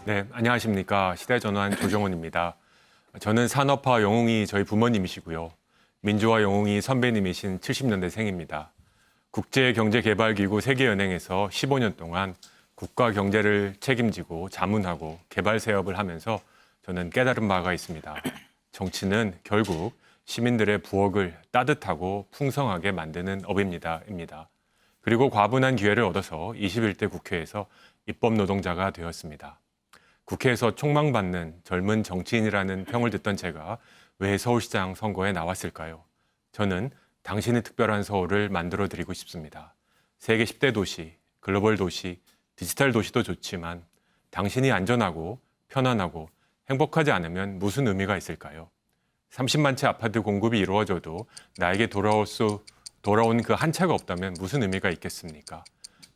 네, 안녕하십니까. 시대전환 조정훈입니다. 저는 산업화 영웅이 저희 부모님이시고요. 민주화 영웅이 선배님이신 70년대생입니다. 국제경제개발기구 세계은행에서 15년 동안 국가 경제를 책임지고 자문하고 개발 사업을 하면서 저는 깨달은 바가 있습니다. 정치는 결국 시민들의 부엌을 따뜻하고 풍성하게 만드는 업입니다. 그리고 과분한 기회를 얻어서 21대 국회에서 입법 노동자가 되었습니다. 국회에서 촉망받는 젊은 정치인이라는 평을 듣던 제가 왜 서울시장 선거에 나왔을까요? 저는 당신의 특별한 서울을 만들어드리고 싶습니다. 세계 10대 도시, 글로벌 도시, 디지털 도시도 좋지만 당신이 안전하고 편안하고 행복하지 않으면 무슨 의미가 있을까요? 30만 채 아파트 공급이 이루어져도 나에게 돌아온 그 한 채가 없다면 무슨 의미가 있겠습니까?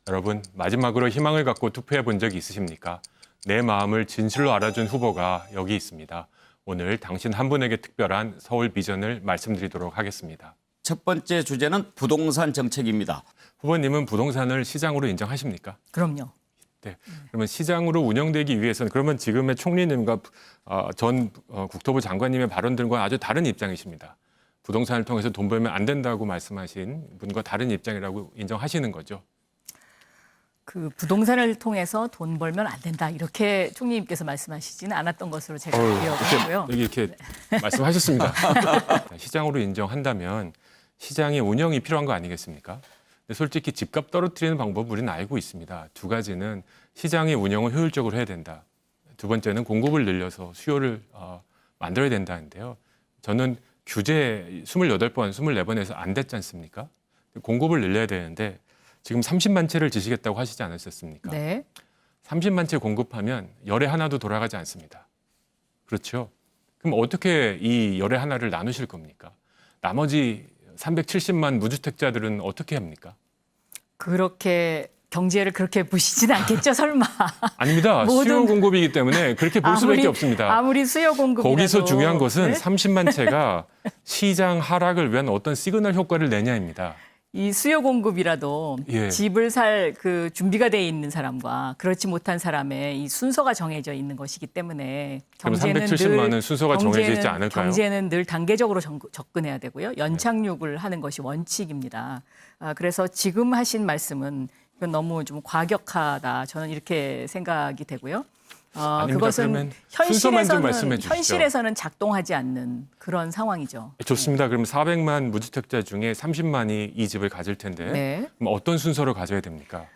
여러분, 마지막으로 희망을 갖고 투표해 본 적이 있으십니까? 내 마음을 진실로 알아준 후보가 여기 있습니다. 오늘 당신 한 분에게 특별한 서울 비전을 말씀드리도록 하겠습니다. 첫 번째 주제는 부동산 정책입니다. 후보님은 부동산을 시장으로 인정하십니까? 그럼요. 네. 그러면 시장으로 운영되기 위해서는 그러면 지금의 총리님과 전 국토부 장관님의 발언들과 아주 다른 입장이십니다. 부동산을 통해서 돈 벌면 안 된다고 말씀하신 분과 다른 입장이라고 인정하시는 거죠? 그 부동산을 통해서 돈 벌면 안 된다 이렇게 총리님께서 말씀하시지는 않았던 것으로 제가 기억하고요. 여기 이렇게 말씀하셨습니다. 시장으로 인정한다면 시장의 운영이 필요한 거 아니겠습니까? 근데 솔직히 집값 떨어뜨리는 방법 우리는 알고 있습니다. 두 가지는 시장의 운영을 효율적으로 해야 된다. 두 번째는 공급을 늘려서 수요를 만들어야 된다는데요. 저는 규제 28번, 24번에서 안 됐지 않습니까? 공급을 늘려야 되는데 지금 30만 채를 지시겠다고 하시지 않으셨습니까? 네. 30만 채 공급하면 열에 하나도 돌아가지 않습니다. 그렇죠? 그럼 어떻게 이 열에 하나를 나누실 겁니까? 나머지 370만 무주택자들은 어떻게 합니까? 그렇게 경제를 그렇게 보시진 않겠죠, 설마. 아닙니다. 수요 공급이기 때문에 그렇게 볼 수밖에 없습니다. 아무리 수요 공급이라도. 거기서 중요한 것은 네? 30만 채가 시장 하락을 위한 어떤 시그널 효과를 내냐입니다. 이 수요 공급이라도 예. 집을 살 그 준비가 돼 있는 사람과 그렇지 못한 사람의 이 순서가 정해져 있는 것이기 때문에 그럼 370만은 순서가 정해져 있지 않을까요? 경제는 늘 단계적으로 접근해야 되고요. 연착륙을 하는 것이 원칙입니다. 그래서 지금 하신 말씀은 이건 너무 좀 과격하다. 저는 이렇게 생각이 되고요. 아닙니다. 그것은 순서만 좀 말씀해 주시죠. 현실에서는 작동하지 않는 그런 상황이죠. 좋습니다. 그럼 400만 무주택자 중에 30만이 이 집을 가질 텐데 네. 그럼 어떤 순서를 가져야 됩니까?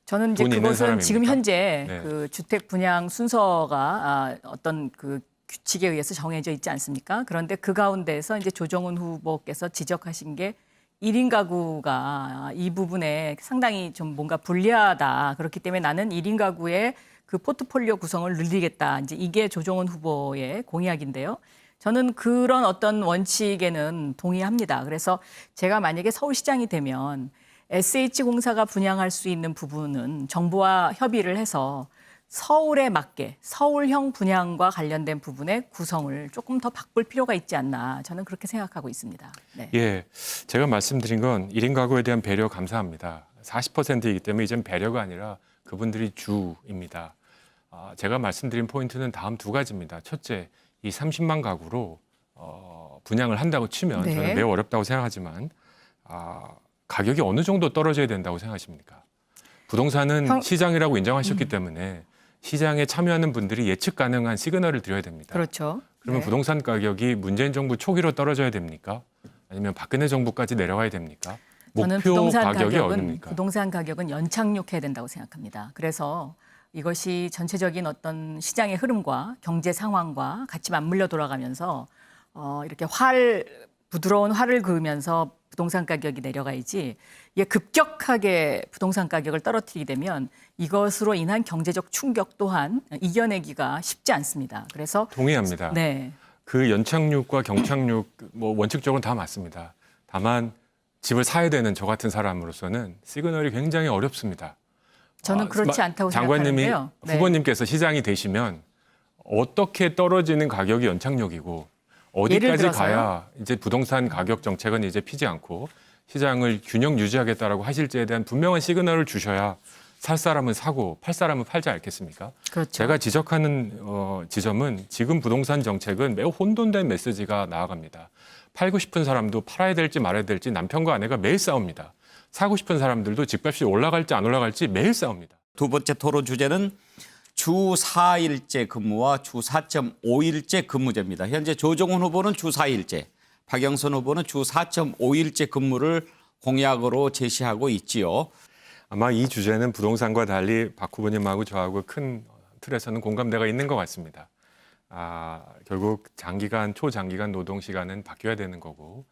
저는 이제 돈 있는 그것은 사람입니까? 지금 현재 네. 그 주택 분양 순서가 어떤 그 규칙에 의해서 정해져 있지 않습니까? 그런데 그 가운데서 이제 조정훈 후보께서 지적하신 게 1인 가구가 이 부분에 상당히 좀 뭔가 불리하다. 그렇기 때문에 나는 1인 가구의 그 포트폴리오 구성을 늘리겠다. 이제 이게 조정훈 후보의 공약인데요. 저는 그런 어떤 원칙에는 동의합니다. 그래서 제가 만약에 서울시장이 되면 SH공사가 분양할 수 있는 부분은 정부와 협의를 해서 서울에 맞게 서울형 분양과 관련된 부분의 구성을 조금 더 바꿀 필요가 있지 않나 저는 그렇게 생각하고 있습니다. 네. 예, 제가 말씀드린 건 1인 가구에 대한 배려 감사합니다. 40%이기 때문에 이젠 배려가 아니라 그분들이 주입니다. 제가 말씀드린 포인트는 다음 두 가지입니다. 첫째, 이 30만 가구로 분양을 한다고 치면 네. 저는 매우 어렵다고 생각하지만 가격이 어느 정도 떨어져야 된다고 생각하십니까? 부동산은 시장이라고 인정하셨기 때문에 시장에 참여하는 분들이 예측 가능한 시그널을 드려야 됩니다. 그렇죠. 그러면 네. 부동산 가격이 문재인 정부 초기로 떨어져야 됩니까? 아니면 박근혜 정부까지 내려가야 됩니까? 저는 목표 가격이 어딥니까? 부동산 가격은 연착륙해야 된다고 생각합니다. 그래서 이것이 전체적인 어떤 시장의 흐름과 경제 상황과 같이 맞물려 돌아가면서 이렇게 부드러운 활을 그으면서 부동산 가격이 내려가야지 이게 급격하게 부동산 가격을 떨어뜨리게 되면 이것으로 인한 경제적 충격 또한 이겨내기가 쉽지 않습니다. 그래서 동의합니다. 네. 그 연착륙과 경착륙 원칙적으로는 다 맞습니다. 다만 집을 사야 되는 저 같은 사람으로서는 시그널이 굉장히 어렵습니다. 저는 그렇지 않다고 장관님이 생각하는데요. 네. 후보님께서 시장이 되시면 어떻게 떨어지는 가격이 연착륙이고 예를 어디까지 들어서요? 가야 이제 부동산 가격 정책은 이제 피지 않고 시장을 균형 유지하겠다라고 하실지에 대한 분명한 시그널을 주셔야 살 사람은 사고 팔 사람은 팔지 않겠습니까? 그렇죠. 제가 지적하는 지점은 지금 부동산 정책은 매우 혼돈된 메시지가 나아갑니다. 팔고 싶은 사람도 팔아야 될지 말아야 될지 남편과 아내가 매일 싸웁니다. 사고 싶은 사람들도 집값이 올라갈지 안 올라갈지 매일 싸웁니다. 두 번째 토론 주제는 주 4일제 근무와 주 4.5일제 근무제입니다. 현재 조정훈 후보는 주 4일제, 박영선 후보는 주 4.5일제 근무를 공약으로 제시하고 있지요. 아마 이 주제는 부동산과 달리 박 후보님하고 저하고 큰 틀에서는 공감대가 있는 것 같습니다. 결국 장기간, 초장기간 노동 시간은 바뀌어야 되는 거고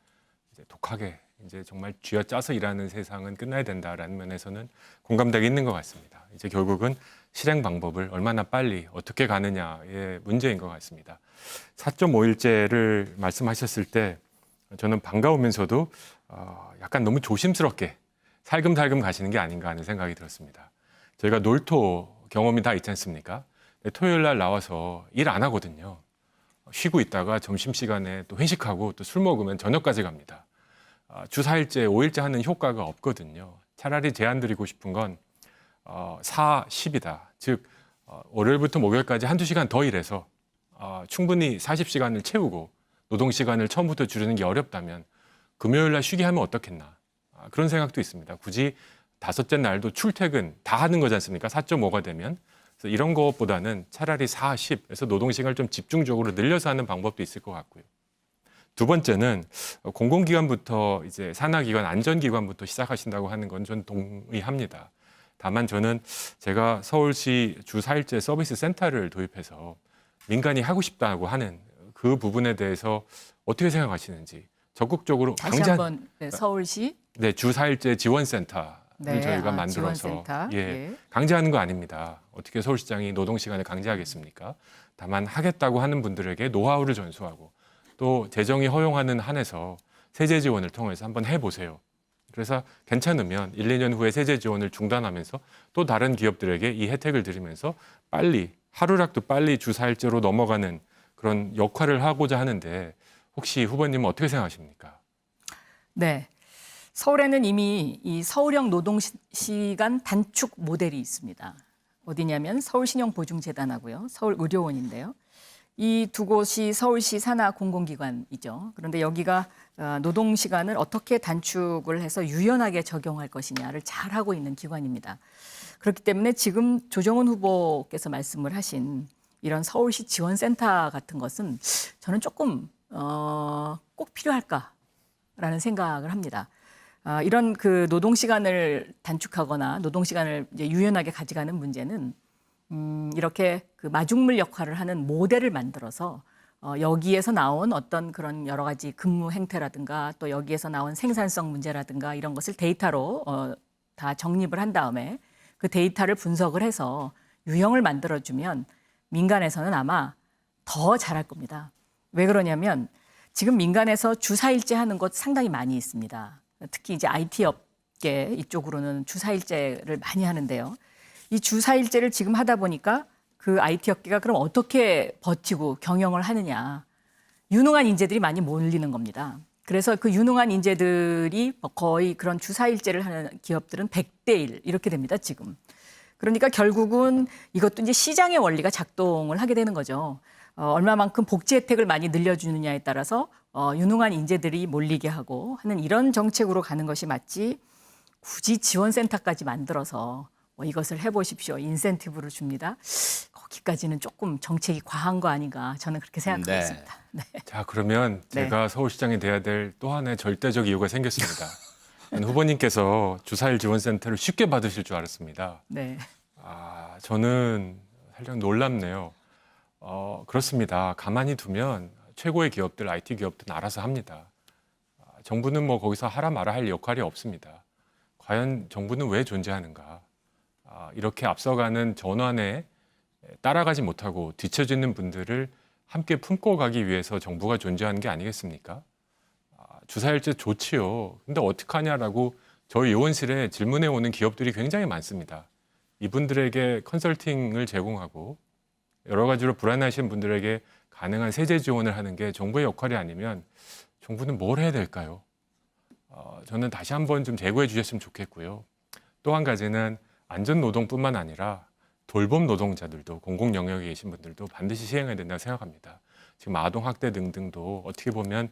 이제 독하게 이제 정말 쥐어짜서 일하는 세상은 끝나야 된다라는 면에서는 공감대가 있는 것 같습니다. 이제 결국은 실행 방법을 얼마나 빨리 어떻게 가느냐의 문제인 것 같습니다. 4.5일제를 말씀하셨을 때 저는 반가우면서도 약간 너무 조심스럽게 살금살금 가시는 게 아닌가 하는 생각이 들었습니다. 저희가 놀토 경험이 다 있지 않습니까? 토요일 날 나와서 일 안 하거든요. 쉬고 있다가 점심시간에 또 회식하고 또 술 먹으면 저녁까지 갑니다. 주 4일째, 5일째 하는 효과가 없거든요. 차라리 제안 드리고 싶은 건 4, 10이다. 즉 월요일부터 목요일까지 한두 시간 더 일해서 충분히 40시간을 채우고 노동시간을 처음부터 줄이는 게 어렵다면 금요일 날 쉬게 하면 어떻겠나. 그런 생각도 있습니다. 굳이 다섯째 날도 출퇴근 다 하는 거지 않습니까? 4.5가 되면. 그래서 이런 것보다는 차라리 4, 10에서 노동시간을 좀 집중적으로 늘려서 하는 방법도 있을 것 같고요. 두 번째는 공공기관부터 이제 산하기관, 안전기관부터 시작하신다고 하는 건 전 동의합니다. 다만 저는 제가 서울시 주 4일제 서비스 센터를 도입해서 민간이 하고 싶다고 하는 그 부분에 대해서 어떻게 생각하시는지 적극적으로 다시 한번 네, 서울시 네, 주 4일제 지원센터를 네, 저희가 만들어서 지원센터. 예. 강제하는 거 아닙니다. 어떻게 서울시장이 노동시간을 강제하겠습니까? 다만 하겠다고 하는 분들에게 노하우를 전수하고 또 재정이 허용하는 한에서 세제 지원을 통해서 한번 해보세요. 그래서 괜찮으면 1, 2년 후에 세제 지원을 중단하면서 또 다른 기업들에게 이 혜택을 드리면서 빨리 하루라도 빨리 주 4일제로 넘어가는 그런 역할을 하고자 하는데 혹시 후보님은 어떻게 생각하십니까? 네. 서울에는 이미 이 서울형 노동시간 단축 모델이 있습니다. 어디냐면 서울신용보증재단하고요. 서울의료원인데요. 이 두 곳이 서울시 산하 공공기관이죠. 그런데 여기가 노동시간을 어떻게 단축을 해서 유연하게 적용할 것이냐를 잘 하고 있는 기관입니다. 그렇기 때문에 지금 조정훈 후보께서 말씀을 하신 이런 서울시 지원센터 같은 것은 저는 조금 꼭 필요할까라는 생각을 합니다. 이런 그 노동 시간을 단축하거나 노동 시간을 이제 유연하게 가져가는 문제는 이렇게 그 마중물 역할을 하는 모델을 만들어서 여기에서 나온 어떤 그런 여러 가지 근무 행태라든가 또 여기에서 나온 생산성 문제라든가 이런 것을 데이터로 다 정립을 한 다음에 그 데이터를 분석을 해서 유형을 만들어주면 민간에서는 아마 더 잘할 겁니다. 왜 그러냐면 지금 민간에서 주 4일제 하는 곳 상당히 많이 있습니다. 특히 이제 IT 업계 이쪽으로는 주 4일제를 많이 하는데요. 이 주 4일제를 지금 하다 보니까 그 IT 업계가 그럼 어떻게 버티고 경영을 하느냐. 유능한 인재들이 많이 몰리는 겁니다. 그래서 그 유능한 인재들이 거의 그런 주 4일제를 하는 기업들은 100대 1 이렇게 됩니다, 지금. 그러니까 결국은 이것도 이제 시장의 원리가 작동을 하게 되는 거죠. 얼마만큼 복지 혜택을 많이 늘려주느냐에 따라서 유능한 인재들이 몰리게 하고 하는 이런 정책으로 가는 것이 맞지 굳이 지원센터까지 만들어서 이것을 해보십시오. 인센티브를 줍니다. 거기까지는 조금 정책이 과한 거 아닌가 저는 그렇게 생각하고 네. 있습니다. 네. 자, 그러면 제가 서울시장이 돼야 될 또 하나의 절대적 이유가 생겼습니다. 후보님께서 주 4일 지원센터를 쉽게 받으실 줄 알았습니다. 네. 저는 살짝 놀랍네요. 그렇습니다. 가만히 두면 최고의 기업들, IT 기업들은 알아서 합니다. 정부는 뭐 거기서 하라 마라 할 역할이 없습니다. 과연 정부는 왜 존재하는가? 이렇게 앞서가는 전환에 따라가지 못하고 뒤처지는 분들을 함께 품고 가기 위해서 정부가 존재하는 게 아니겠습니까? 주사일제 좋지요. 근데 어떡하냐라고 저희 요원실에 질문해 오는 기업들이 굉장히 많습니다. 이분들에게 컨설팅을 제공하고 여러 가지로 불안하신 분들에게 가능한 세제 지원을 하는 게 정부의 역할이 아니면 정부는 뭘 해야 될까요? 저는 다시 한번 좀 재고해 주셨으면 좋겠고요. 또 한 가지는 안전노동뿐만 아니라 돌봄 노동자들도 공공 영역에 계신 분들도 반드시 시행해야 된다고 생각합니다. 지금 아동학대 등등도 어떻게 보면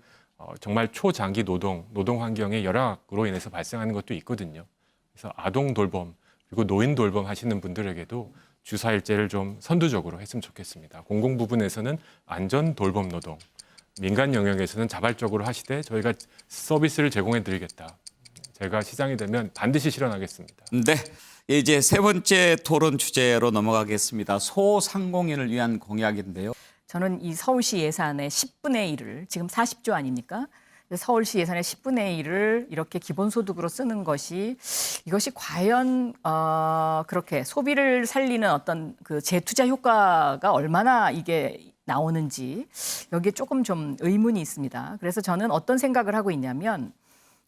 정말 초장기 노동 환경의 열악으로 인해서 발생하는 것도 있거든요. 그래서 아동 돌봄 그리고 노인 돌봄 하시는 분들에게도 주사일제를 좀 선두적으로 했으면 좋겠습니다. 공공 부분에서는 안전 돌봄 노동, 민간 영역에서는 자발적으로 하시되 저희가 서비스를 제공해 드리겠다. 제가 시장이 되면 반드시 실현하겠습니다. 네. 이제 세 번째 토론 주제로 넘어가겠습니다. 소상공인을 위한 공약인데요. 저는 이 서울시 예산의 10분의 1을 지금 40조 아닙니까? 서울시 예산의 10분의 1을 이렇게 기본소득으로 쓰는 것이 이것이 과연 그렇게 소비를 살리는 어떤 그 재투자 효과가 얼마나 이게 나오는지 여기에 조금 좀 의문이 있습니다. 그래서 저는 어떤 생각을 하고 있냐면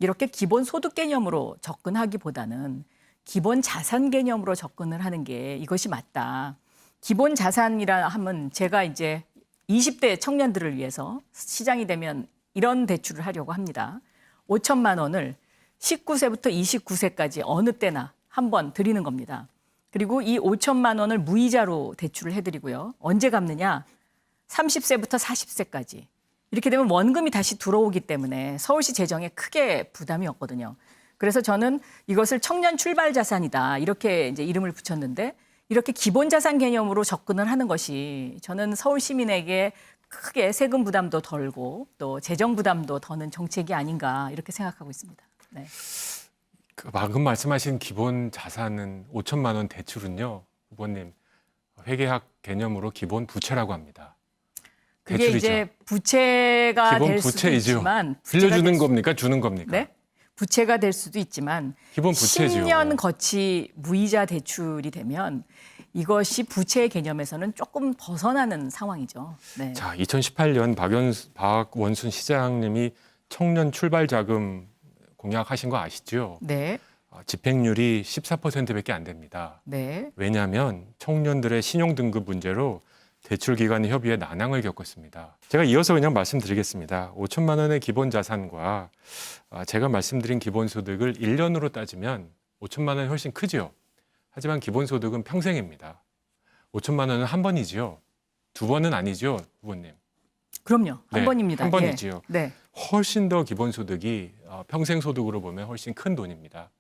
이렇게 기본소득 개념으로 접근하기보다는 기본 자산 개념으로 접근을 하는 게 이것이 맞다. 기본 자산이라 하면 제가 이제 20대 청년들을 위해서 시장이 되면 이런 대출을 하려고 합니다. 5천만 원을 19세부터 29세까지 어느 때나 한번 드리는 겁니다. 그리고 이 5천만 원을 무이자로 대출을 해드리고요. 언제 갚느냐? 30세부터 40세까지. 이렇게 되면 원금이 다시 들어오기 때문에 서울시 재정에 크게 부담이 없거든요. 그래서 저는 이것을 청년 출발 자산이다 이렇게 이제 이름을 붙였는데 이렇게 기본 자산 개념으로 접근을 하는 것이 저는 서울 시민에게 크게 세금 부담도 덜고 또 재정 부담도 더는 정책이 아닌가 이렇게 생각하고 있습니다. 네. 그 방금 말씀하신 기본 자산은 5천만 원 대출은요, 후보님 회계학 개념으로 기본 부채라고 합니다. 그게 대출이죠. 이제 부채가 기본 될 수도 부채이죠. 있지만 빌려주는 겁니까? 주는 겁니까? 네? 부채가 될 수도 있지만 기본 부채지요. 10년 거치 무이자 대출이 되면 이것이 부채 개념에서는 조금 벗어나는 상황이죠. 네. 자, 2018년 박원순 시장님이 청년 출발 자금 공약하신 거 아시죠? 네. 집행률이 14%밖에 안 됩니다. 네. 왜냐하면 청년들의 신용 등급 문제로 대출 기관 협의에 난항을 겪었습니다. 제가 이어서 그냥 말씀드리겠습니다. 5천만 원의 기본 자산과 제가 말씀드린 기본 소득을 1년으로 따지면 5천만 원이 훨씬 크지요. 하지만 기본 소득은 평생입니다. 5천만 원은 한 번이지요. 두 번은 아니죠, 후보님. 그럼요. 한 네, 번입니다. 한 번이지요. 예. 네. 훨씬 더 기본 소득이 평생 소득으로 보면 훨씬 큰 돈입니다.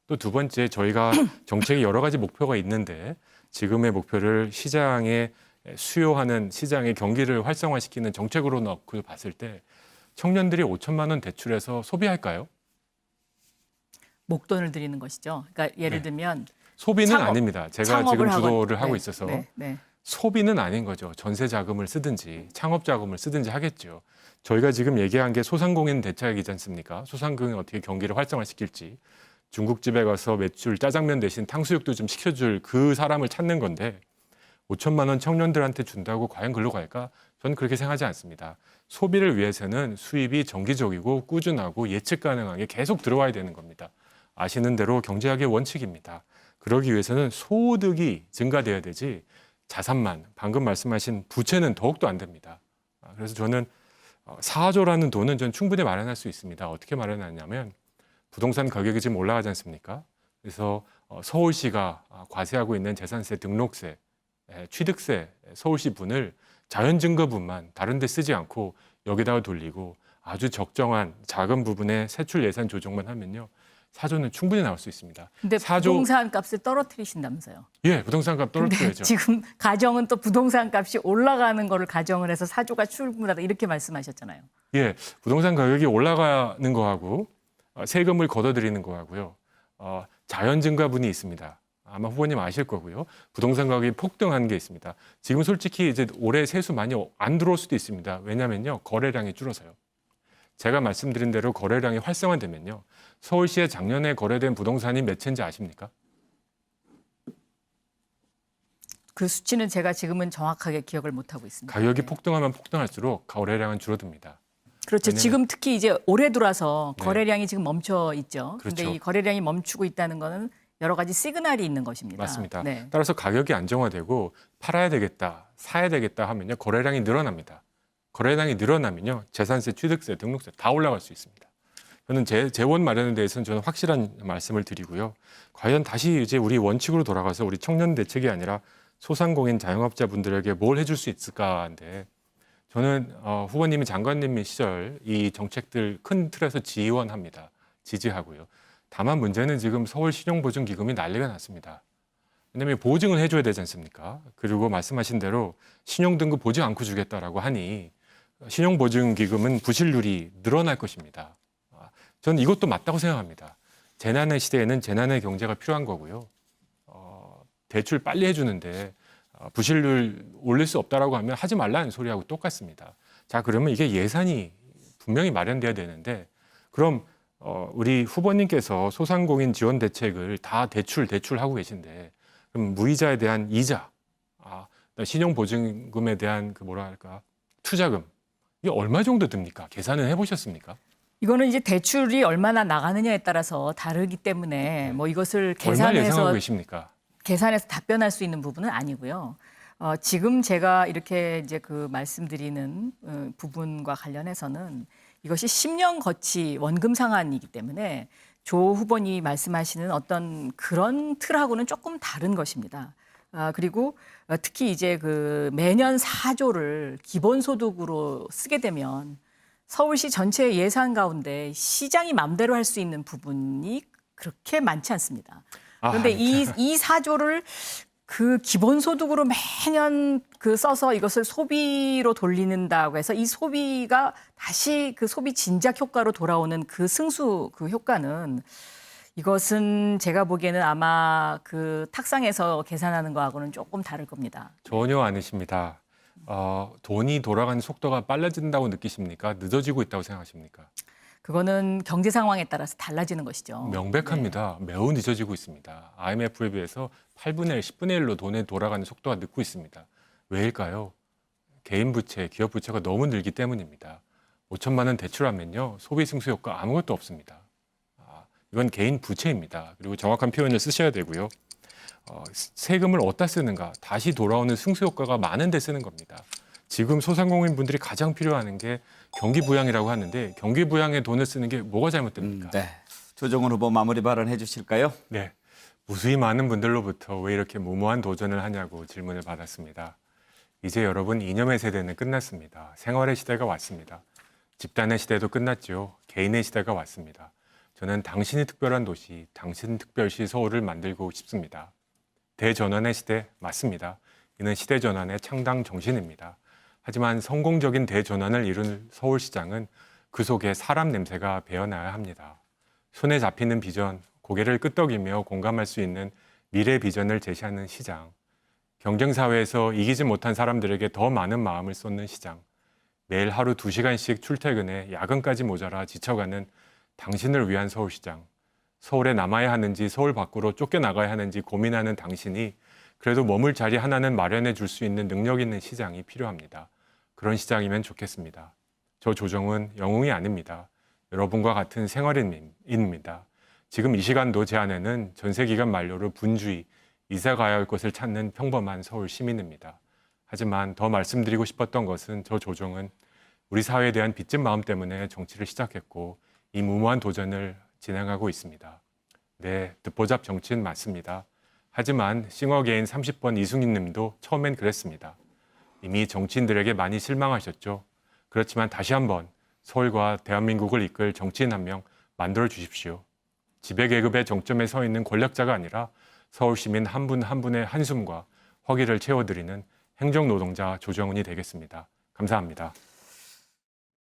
또 두 번째, 저희가 정책에 여러 가지 목표가 있는데 지금의 목표를 시장에 수요하는 시장의 경기를 활성화시키는 정책으로 넣고 봤을 때 청년들이 5천만 원 대출해서 소비할까요? 목돈을 드리는 것이죠. 그러니까 예를 네. 들면 소비는 창업, 아닙니다. 제가 창업을 지금 주도를 하거나. 하고 네, 있어서 네, 네. 소비는 아닌 거죠. 전세 자금을 쓰든지 창업 자금을 쓰든지 하겠죠. 저희가 지금 얘기한 게 소상공인 대책이지 않습니까? 소상공인 어떻게 경기를 활성화시킬지 중국집에 가서 매출 짜장면 대신 탕수육도 좀 시켜줄 그 사람을 찾는 건데 5천만 원 청년들한테 준다고 과연 글로 갈까? 저는 그렇게 생각하지 않습니다. 소비를 위해서는 수입이 정기적이고 꾸준하고 예측 가능하게 계속 들어와야 되는 겁니다. 아시는 대로 경제학의 원칙입니다. 그러기 위해서는 소득이 증가돼야 되지 자산만, 방금 말씀하신 부채는 더욱도 안 됩니다. 그래서 저는 4조라는 돈은 전 충분히 마련할 수 있습니다. 어떻게 마련하냐면 부동산 가격이 지금 올라가지 않습니까? 그래서 서울시가 과세하고 있는 재산세, 등록세, 취득세, 서울시 분을 자연증거분만 다른 데 쓰지 않고 여기다가 돌리고 아주 적정한 작은 부분의 세출 예산 조정만 하면요. 4조는 충분히 나올 수 있습니다. 근데 4조, 부동산 값을 떨어뜨리신다면서요. 예, 부동산 값 근데 떨어뜨려야죠. 지금 가정은 또 부동산 값이 올라가는 거를 가정을 해서 4조가 충분하다 이렇게 말씀하셨잖아요. 예, 부동산 가격이 올라가는 거하고 세금을 걷어들이는 거하고요. 자연 증가분이 있습니다. 아마 후보님 아실 거고요. 부동산 가격이 폭등한 게 있습니다. 지금 솔직히 이제 올해 세수 많이 안 들어올 수도 있습니다. 왜냐면요, 거래량이 줄어서요. 제가 말씀드린 대로 거래량이 활성화되면요, 서울시에 작년에 거래된 부동산이 몇 채인지 아십니까? 그 수치는 제가 지금은 정확하게 기억을 못 하고 있습니다. 가격이 네. 폭등하면 폭등할수록 거래량은 줄어듭니다. 그렇죠. 왜냐면- 지금 특히 이제 올해 들어와서 네. 거래량이 지금 멈춰 있죠. 그런데 그렇죠. 이 거래량이 멈추고 있다는 거는 여러 가지 시그널이 있는 것입니다. 맞습니다. 네. 따라서 가격이 안정화되고 팔아야 되겠다, 사야 되겠다 하면요 거래량이 늘어납니다. 거래량이 늘어나면요 재산세, 취득세, 등록세 다 올라갈 수 있습니다. 저는 재원 마련에 대해서는 저는 확실한 말씀을 드리고요. 과연 다시 이제 우리 원칙으로 돌아가서 우리 청년 대책이 아니라 소상공인 자영업자분들에게 뭘 해줄 수 있을까인데 저는 후보님이 장관님 시절 이 정책들 큰 틀에서 지원합니다. 지지하고요. 다만 문제는 지금 서울 신용보증기금이 난리가 났습니다. 왜냐하면 보증을 해줘야 되지 않습니까? 그리고 말씀하신 대로 신용등급 보증 않고 주겠다라고 하니 신용보증기금은 부실률이 늘어날 것입니다. 저는 이것도 맞다고 생각합니다. 재난의 시대에는 재난의 경제가 필요한 거고요. 대출 빨리 해주는데 부실률 올릴 수 없다라고 하면 하지 말라는 소리하고 똑같습니다. 자, 그러면 이게 예산이 분명히 마련돼야 되는데 그럼 우리 후보님께서 소상공인 지원 대책을 다 대출하고 계신데 그럼 무이자에 대한 이자, 신용보증금에 대한 그 뭐랄까 투자금 이게 얼마 정도 듭니까? 계산은 해보셨습니까? 이거는 이제 대출이 얼마나 나가느냐에 따라서 다르기 때문에 뭐 이것을 얼마 예상하고 계산해서 계십니까? 답변할 수 있는 부분은 아니고요. 지금 제가 이렇게 이제 그 말씀드리는 부분과 관련해서는 이것이 10년 거치 원금 상환이기 때문에 조 후보님이 말씀하시는 어떤 그런 틀하고는 조금 다른 것입니다. 그리고 특히 이제 그 매년 4조를 기본소득으로 쓰게 되면 서울시 전체 예산 가운데 시장이 마음대로 할 수 있는 부분이 그렇게 많지 않습니다. 그런데 이 4조를 그 기본소득으로 매년 그 써서 이것을 소비로 돌린다고 해서 이 소비가 다시 그 소비 진작 효과로 돌아오는 그 승수 그 효과는 이것은 제가 보기에는 아마 그 탁상에서 계산하는 거하고는 조금 다를 겁니다. 전혀 아니십니다. 돈이 돌아가는 속도가 빨라진다고 느끼십니까? 늦어지고 있다고 생각하십니까? 그거는 경제 상황에 따라서 달라지는 것이죠. 명백합니다. 매우 늦어지고 있습니다. IMF에 비해서 8분의 1, 10분의 1로 돈에 돌아가는 속도가 늦고 있습니다. 왜일까요? 개인 부채, 기업 부채가 너무 늘기 때문입니다. 5천만 원 대출하면요. 소비 승수 효과 아무것도 없습니다. 이건 개인 부채입니다. 그리고 정확한 표현을 쓰셔야 되고요. 세금을 어디다 쓰는가? 다시 돌아오는 승수 효과가 많은 데 쓰는 겁니다. 지금 소상공인 분들이 가장 필요한 게 경기 부양이라고 하는데 경기 부양에 돈을 쓰는 게 뭐가 잘못됩니까? 네. 조정훈 후보 마무리 발언해 주실까요? 네. 무수히 많은 분들로부터 왜 이렇게 무모한 도전을 하냐고 질문을 받았습니다. 이제 여러분 이념의 세대는 끝났습니다. 생활의 시대가 왔습니다. 집단의 시대도 끝났죠. 개인의 시대가 왔습니다. 저는 당신이 특별한 도시, 당신 특별시 서울을 만들고 싶습니다. 대전환의 시대 맞습니다. 이는 시대 전환의 창당 정신입니다. 하지만 성공적인 대전환을 이룬 서울시장은 그 속에 사람 냄새가 배어나야 합니다. 손에 잡히는 비전, 고개를 끄덕이며 공감할 수 있는 미래 비전을 제시하는 시장, 경쟁사회에서 이기지 못한 사람들에게 더 많은 마음을 쏟는 시장, 매일 하루 2시간씩 출퇴근해 야근까지 모자라 지쳐가는 당신을 위한 서울시장, 서울에 남아야 하는지 서울 밖으로 쫓겨나가야 하는지 고민하는 당신이 그래도 머물 자리 하나는 마련해 줄 수 있는 능력 있는 시장이 필요합니다. 그런 시장이면 좋겠습니다. 저 조정은 영웅이 아닙니다. 여러분과 같은 생활인입니다. 지금 이 시간도 제 안에는 전세기간 만료로 분주히 이사 가야 할 곳을 찾는 평범한 서울 시민입니다. 하지만 더 말씀드리고 싶었던 것은 저 조정은 우리 사회에 대한 빚진 마음 때문에 정치를 시작했고 이 무모한 도전을 진행하고 있습니다. 네, 듣보잡 정치인 맞습니다. 하지만 싱어게인 30번 이승윤 님도 처음엔 그랬습니다. 이미 정치인들에게 많이 실망하셨죠. 그렇지만 다시 한번 서울과 대한민국을 이끌 정치인 한 명 만들어 주십시오. 지배계급의 정점에 서 있는 권력자가 아니라 서울 시민 한 분 한 분의 한숨과 허기를 채워드리는 행정노동자 조정훈이 되겠습니다. 감사합니다.